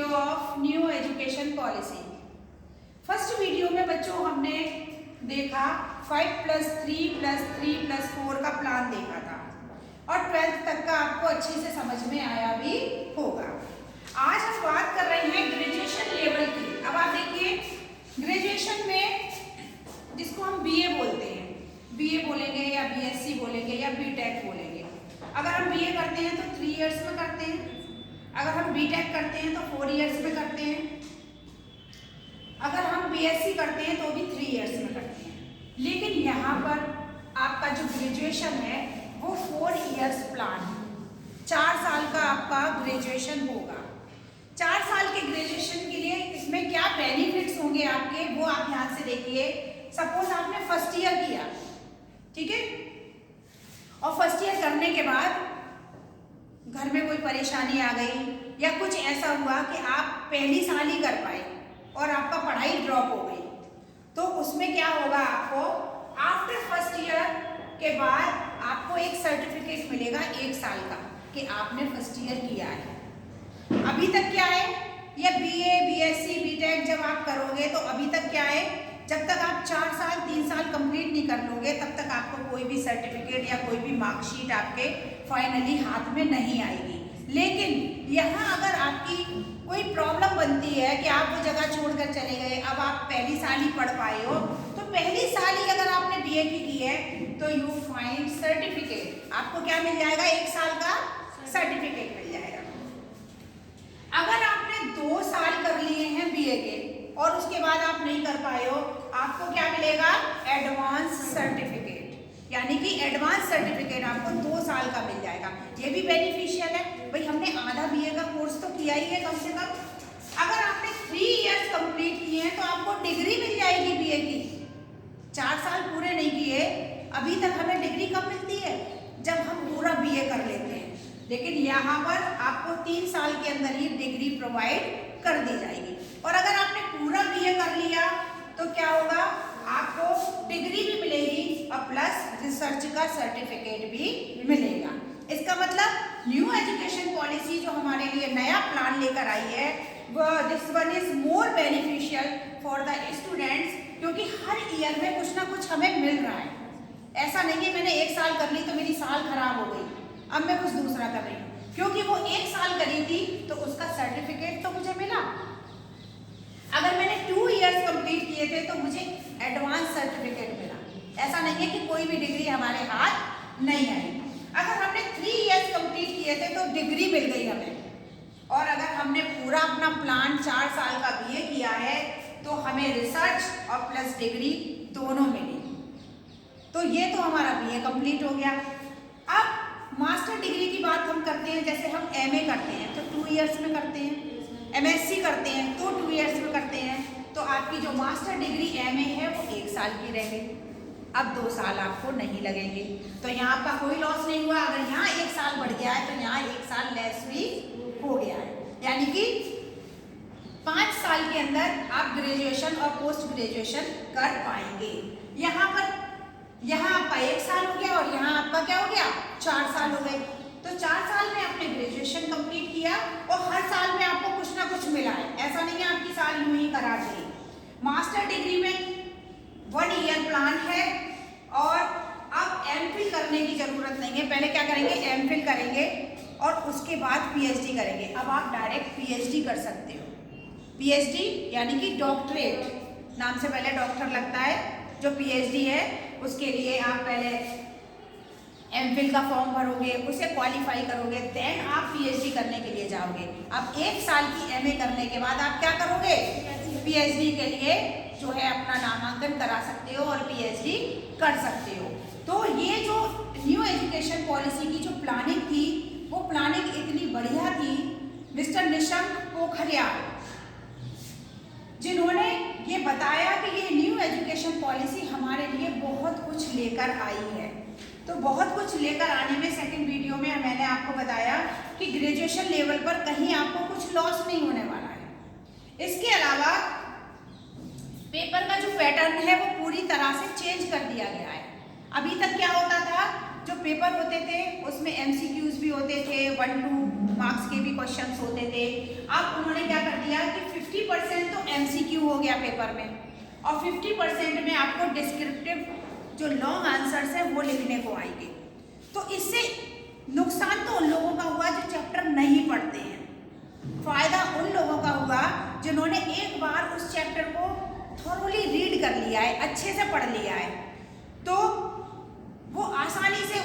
Video of new education policy. First video में बच्चों हमने देखा 5+3+3+4 का प्लान देखा था और 12th तक का आपको अच्छे से समझ में आया भी होगा। आज हम बात कर रहे हैं ग्रेजुएशन लेवल की। अब आप देखिए ग्रेजुएशन में जिसको हम बीए बोलते हैं, बीए बोलेंगे या बीएससी बोलेंगे या बीटेक बोलेंगे। अगर हम बीए करते हैं तो 3 इयर्स में करते हैं, अगर हम बीटेक करते हैं तो 4 इयर्स में करते हैं, अगर हम बीएससी करते हैं तो भी 3 इयर्स में करते हैं। लेकिन यहाँ पर आपका जो ग्रेजुएशन है वो 4 इयर्स प्लान है। 4 साल का आपका ग्रेजुएशन होगा। 4 साल के ग्रेजुएशन के लिए इसमें क्या बेनिफिट्स होंगे आपके, वो आप ध्यान से देखिए। सपोज आपने फर्स्ट ईयर किया, ठीक है, और फर्स्ट ईयर करने के बाद घर में कोई परेशानी आ गई या कुछ ऐसा हुआ कि आप पहली साल ही कर पाए और आपका पढ़ाई ड्रॉप हो गई, तो उसमें क्या होगा, आपको आफ्टर फर्स्ट ईयर के बाद आपको एक सर्टिफिकेट मिलेगा 1 साल का कि आपने फर्स्ट ईयर किया है। अभी तक क्या है, ये बीए बीएससी बीटेक जब आप करोगे तो अभी तक क्या है, जब तक आप 4 साल 3 साल कंप्लीट नहीं कर लोगे तब तक आपको कोई भी सर्टिफिकेट या कोई भी मार्कशीट आपके फाइनली हाथ में नहीं आएगी। लेकिन यहाँ अगर आपकी कोई प्रॉब्लम बनती है कि आप वो जगह छोड़कर चले गए, अब आप पहली साल ही पढ़ पाए हो, तो पहली साल ही अगर आपने बीए की है तो यू फाइंड सर्टिफिकेट, आपको क्या मिल जाएगा, 1 साल का सर्टिफिकेट मिल जाएगा। अगर आपने 2 साल कर लिए हैं बीए के और उसके बाद आप नहीं कर पाए हो, आपको क्या मिलेगा, एडवांस सर्टिफिकेट, यानी कि एडवांस सर्टिफिकेट आपको 2 साल का मिल जाएगा। ये भी बेनिफिशियल है भाई, हमने आधा बीए का कोर्स तो किया ही है कम से कम। अगर आपने 3 इयर्स कंप्लीट किए हैं तो आपको डिग्री मिल जाएगी बीए की। 4 साल पूरे नहीं किए, अभी तक हमें डिग्री कब मिलती है, जब हम पूरा बीए कर लेते हैं। लेकिन यहाँ पर आपको 3 साल के अंदर ही डिग्री प्रोवाइड कर दी जाएगी। और अगर आपने पूरा बीए कर लिया तो क्या होगा, आपको डिग्री भी मिलेगी और प्लस रिसर्च का सर्टिफिकेट भी मिलेगा। इसका मतलब न्यू एजुकेशन पॉलिसी जो हमारे लिए नया प्लान लेकर आई है, this one is more beneficial for the students, क्योंकि हर ईयर में कुछ ना कुछ हमें मिल रहा है। ऐसा नहीं है मैंने 1 साल कर ली तो मेरी साल खराब हो गई, अब मैं कुछ दूसरा कर रही हूँ, क्योंकि वो 1 साल करी थी तो उसका सर्टिफिकेट तो मुझे मिला। अगर मैंने 2 इयर्स कंप्लीट किए थे तो मुझे एडवांस सर्टिफिकेट मिला। ऐसा नहीं है कि कोई भी डिग्री हमारे हाथ नहीं आई। अगर हमने 3 इयर्स कंप्लीट किए थे तो डिग्री मिल गई हमें, और अगर हमने पूरा अपना प्लान 4 साल का बीए किया है तो हमें रिसर्च और प्लस डिग्री दोनों मिली। तो ये तो हमारा बीए कंप्लीट हो गया। अब मास्टर डिग्री की बात हम करते हैं, जैसे हम एमए करते हैं तो 2 इयर्स में करते हैं, एमएससी करते हैं तो 2 इयर्स में करते हैं, तो आपकी जो मास्टर डिग्री एमए है वो 1 साल की रह गई। अब 2 साल आपको नहीं लगेंगे, तो यहाँ आपका कोई लॉस नहीं हुआ। अगर यहाँ 1 साल बढ़ गया है तो यहाँ 1 साल लेस भी हो गया है, यानी कि 5 साल के अंदर आप ग्रेजुएशन और पोस्ट ग्रेजुएशन कर पाएंगे। यहाँ आपका 1 साल हो गया और यहाँ आपका क्या हो गया, 4 साल हो गए। तो 4 साल में आपने ग्रेजुएशन कंप्लीट किया और हर साल में आपको कुछ ना कुछ मिला है। ऐसा नहीं है आपकी साल यूं ही करा दी। मास्टर डिग्री में 1 ईयर प्लान है और अब एमफिल करने की जरूरत नहीं है। पहले क्या करेंगे, एमफिल करेंगे और उसके बाद पीएचडी करेंगे। अब आप डायरेक्ट पीएचडी कर सकते हो। पीएचडी यानी कि डॉक्टरेट, नाम से पहले डॉक्टर लगता है। जो पीएचडी है उसके लिए आप पहले एमफिल का फॉर्म भरोगे, उसे क्वालिफाई करोगे, देन आप पीएचडी करने के लिए जाओगे। अब 1 साल की एमए करने के बाद आप क्या करोगे, पीएचडी के लिए जो है अपना नामांकन करा सकते हो और पीएचडी कर सकते हो। तो ये जो न्यू एजुकेशन पॉलिसी की जो प्लानिंग थी वो प्लानिंग इतनी बढ़िया थी। मिस्टर निशंक पोखरियाल जिन्होंने ये बताया कि ये न्यू एजुकेशन पॉलिसी हमारे लिए बहुत कुछ लेकर आई है। तो बहुत कुछ लेकर आने में सेकंड वीडियो में मैंने आपको बताया कि ग्रेजुएशन लेवल पर कहीं आपको कुछ लॉस नहीं होने वाला है। इसके अलावा पेपर का जो पैटर्न है वो पूरी तरह से चेंज कर दिया गया है। अभी तक क्या होता था, जो पेपर होते थे उसमें एमसीक्यूज भी होते थे, 1-2 मार्क्स के भी क्वेश्चंस होते थे। अब उन्होंने क्या कर दिया कि 50% तो MCQ हो गया पेपर में और 50% में आपको डिस्क्रिप्टिव जो लॉन्ग आंसर्स है वो लिखने को आएंगे। तो इससे नुकसान तो उन लोगों का हुआ जो चैप्टर नहीं पढ़ते हैं, फायदा उन लोगों का हुआ जिन्होंने एक बार उस चैप्टर को थोरोली रीड कर लिया है, अच्छे से पढ़ लिया है, तो वो आसानी से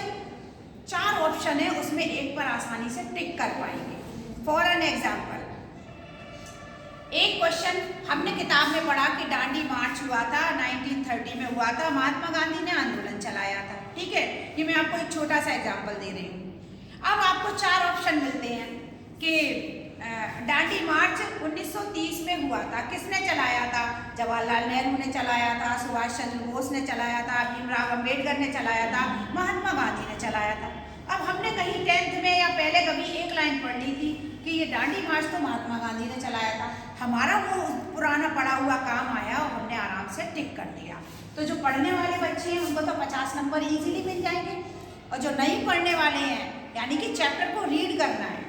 4 ऑप्शन है उसमें एक पर आसानी से टिक कर पाएंगे। फॉर एन एग्जाम्पल, एक क्वेश्चन हमने किताब में पढ़ा कि दांडी मार्च हुआ था 1930 में हुआ था, महात्मा गांधी ने आंदोलन चलाया था, ठीक है। ये मैं आपको एक छोटा सा एग्जाम्पल दे रही हूँ। अब आपको 4 ऑप्शन मिलते हैं कि दांडी मार्च 1930 में हुआ था, किसने चलाया था? जवाहरलाल नेहरू ने चलाया था, सुभाष चंद्र बोस ने चलाया था, भीमराव अम्बेडकर ने चलाया था, महात्मा गांधी ने चलाया था। अब हमने कहीं 10th में या पहले कभी एक लाइन पढ़ ली थी कि ये दांडी मार्च तो महात्मा गांधी ने चलाया था, हमारा वो पुराना पढ़ा हुआ काम आया और हमने आराम से टिक कर दिया। तो जो पढ़ने वाले बच्चे हैं उनको तो 50 नंबर इजीली मिल जाएंगे, और जो नहीं पढ़ने वाले हैं यानी कि चैप्टर को रीड करना है।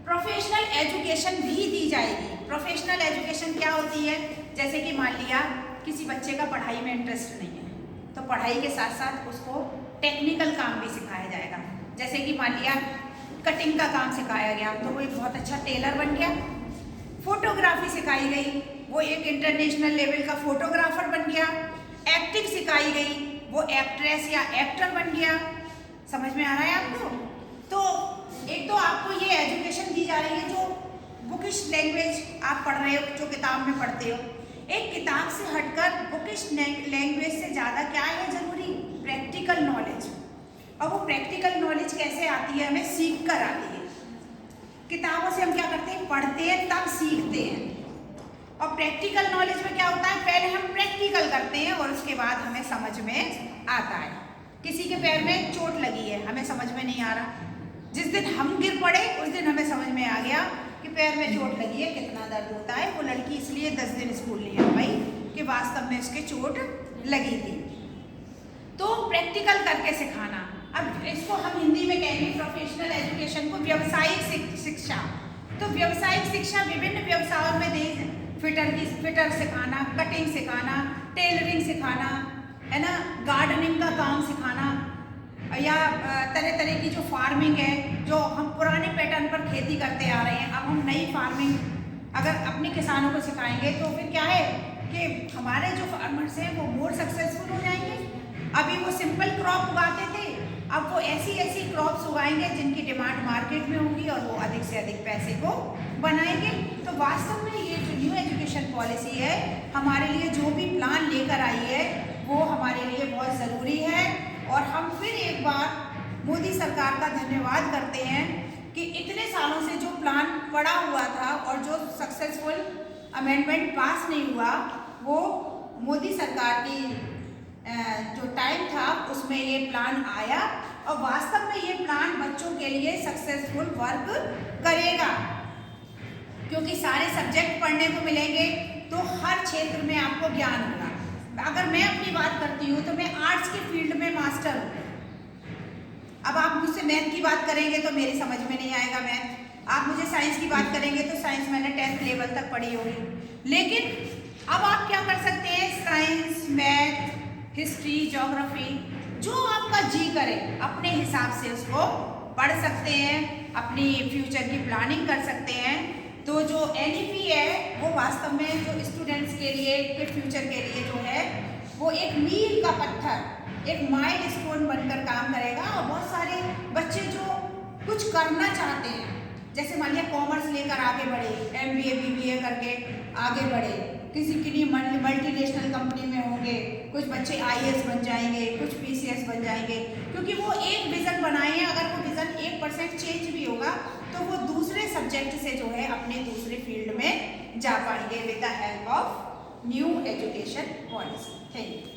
प्रोफेशनल एजुकेशन भी दी जाएगी। प्रोफेशनल एजुकेशन क्या होती है? जैसे कि मान लिया किसी बच्चे का पढ़ाई में इंटरेस्ट नहीं है तो पढ़ाई के साथ साथ उसको टेक्निकल काम भी सिखाया जाएगा। जैसे कि मान लिया कटिंग का काम सिखाया गया तो वो एक बहुत अच्छा टेलर बन गया। फोटोग्राफी सिखाई गई, वो एक इंटरनेशनल लेवल का फोटोग्राफर बन गया। एक्टिंग सिखाई गई, वो एक्ट्रेस या एक्टर बन गया। समझ में आ रहा है आपको? तो एक तो आपको ये एजुकेशन दी जा रही है जो बुकिश लैंग्वेज आप पढ़ रहे हो, जो किताब में पढ़ते हो। एक किताब से हटकर बुकिश लैंग्वेज से ज़्यादा क्या है जरूरी? Practical knowledge. और वो प्रैक्टिकल नॉलेज कैसे आती है? हमें सीख कर आती है। किताबों से हम क्या करते हैं? पढ़ते हैं तब सीखते हैं। और प्रैक्टिकल नॉलेज में क्या होता है? पहले हम प्रैक्टिकल करते हैं और उसके बाद हमें समझ में आता है। किसी के पैर में चोट लगी है, हमें समझ में नहीं आ रहा, जिस दिन हम गिर पड़े उस दिन हमें समझ में आ गया कि पैर में चोट लगी है, कितना दर्द होता है। वो लड़की इसलिए 10 दिन स्कूल नहीं आ पाई कि वास्तव में उसके चोट लगी थी। तो प्रैक्टिकल करके सिखाना। अब इसको हम हिंदी में कहेंगे प्रोफेशनल एजुकेशन को व्यावसायिक शिक्षा। तो व्यावसायिक शिक्षा विभिन्न व्यवसायों में दे, फिटर सिखाना, कटिंग सिखाना, टेलरिंग सिखाना, है ना, गार्डनिंग का काम सिखाना, या तरह तरह की जो फार्मिंग है, जो हम पुराने पैटर्न पर खेती करते आ रहे हैं, अब हम नई फार्मिंग अगर अपने किसानों को सिखाएंगे तो फिर क्या है कि हमारे जो फार्मर्स हैं वो मोर सक्सेसफुल हो जाएंगे। अभी वो सिंपल क्रॉप उगाते थे, अब वो ऐसी ऐसी क्रॉप्स उगाएंगे जिनकी डिमांड मार्केट में होगी और वो अधिक से अधिक पैसे को बनाएंगे। तो वास्तव में ये जो न्यू एजुकेशन पॉलिसी है हमारे लिए जो भी प्लान लेकर आई है वो हमारे लिए बहुत ज़रूरी है। और हम फिर एक बार मोदी सरकार का धन्यवाद करते हैं कि इतने सालों से जो प्लान पड़ा हुआ था और जो सक्सेसफुल अमेंडमेंट पास नहीं हुआ, वो मोदी सरकार की जो टाइम था उसमें ये प्लान आया और वास्तव में ये प्लान बच्चों के लिए सक्सेसफुल वर्क करेगा, क्योंकि सारे सब्जेक्ट पढ़ने को मिलेंगे तो हर क्षेत्र में आपको ज्ञान होगा। अगर मैं अपनी बात करती हूँ तो मैं आर्ट्स के फील्ड में मास्टर हूँ। अब आप मुझसे मैथ की बात करेंगे तो मेरी समझ में नहीं आएगा मैथ। आप मुझे साइंस की बात करेंगे तो साइंस मैंने 10th लेवल तक पढ़ी होगी। लेकिन अब आप क्या कर सकते हैं? साइंस, मैथ, हिस्ट्री, ज्योग्राफी, जो आपका जी करे अपने हिसाब से उसको पढ़ सकते हैं, अपनी फ्यूचर की प्लानिंग कर सकते हैं। तो जो NEP है वो वास्तव में जो स्टूडेंट्स के लिए, के फ्यूचर के लिए जो है वो एक मील का पत्थर, एक माइलस्टोन बनकर काम करेगा। और बहुत सारे बच्चे जो कुछ करना चाहते हैं, जैसे मान लिया कॉमर्स लेकर आगे बढ़े, MBA BBA करके आगे बढ़े, किसी के लिए मल्टीनेशनल कंपनी में होंगे, कुछ बच्चे IAS बन जाएंगे, कुछ PCS बन जाएंगे, क्योंकि वो एक विज़न बनाए हैं। अगर वो विज़न 1% चेंज भी होगा तो वो दूसरे सब्जेक्ट से जो है अपने दूसरे फील्ड में जा पाएंगे with the help of new education policy. Thank you.